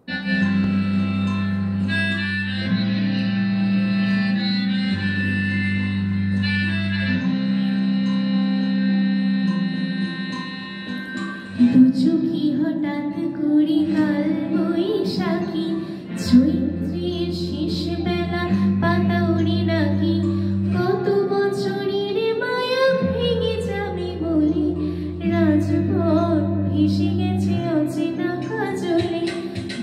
দুচোখি হঠাৎ করি কাল বৈশাখী, চৈত্রের শেষ বেলা পাতা ওড়ে নাকি, কত বছরের মায়া ভেঙে যাবে বলে রাজপথ ভেসে গেছে অচেনা কাজলে।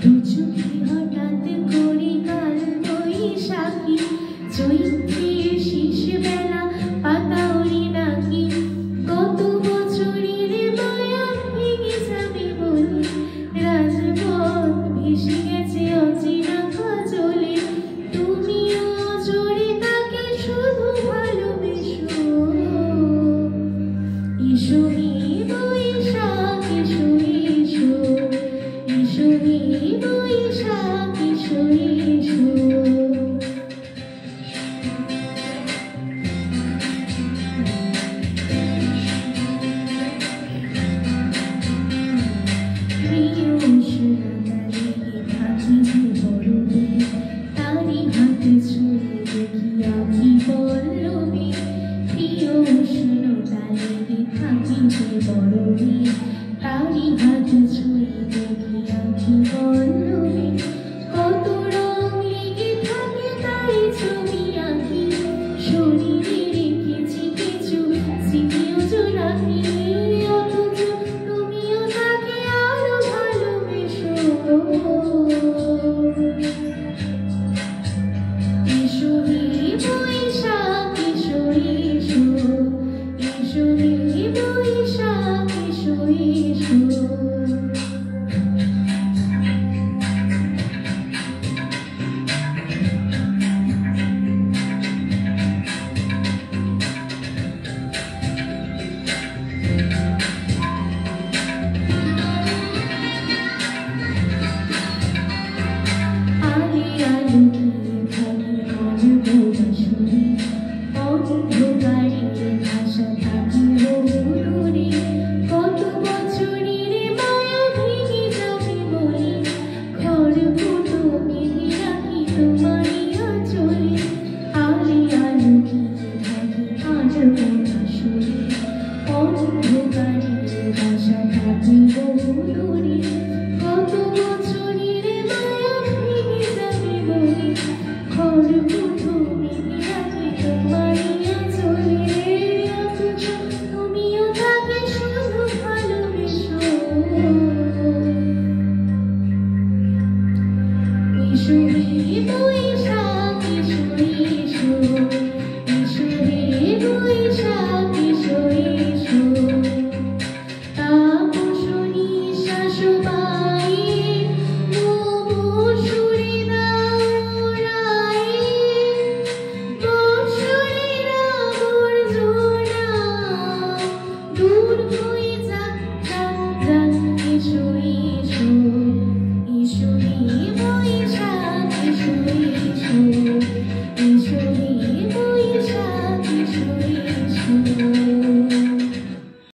দুচোখি হঠাৎ করি কাল বৈশাখী, চৈত্রের শেষ বেলা পাতা ওড়ে নাকি, কত বছরের মায়া ভেঙে যাবে বলে রাজপথ ভেসে গেছে অচেনা কাজলে। তুমিও জোরে তাকে শুধু ভালোবেসো, এসো হে বৈশাখ এসো এসো, এসো হে বৈশাখ এসো এসো। তারি হাত ছুঁয়ে দেখি আঁখি পল্লবে, কত রং লেগে থাকে তাই ছবি আঁকি, শরীরে রেখেছি কিছু স্মৃতিও জোনাকি, অথচ তুমিও তাকে আরো ভালোবেসো। এসো হে বৈশাখ এসো এসো, এসো হে বৈশাখ এসো এসো। Should we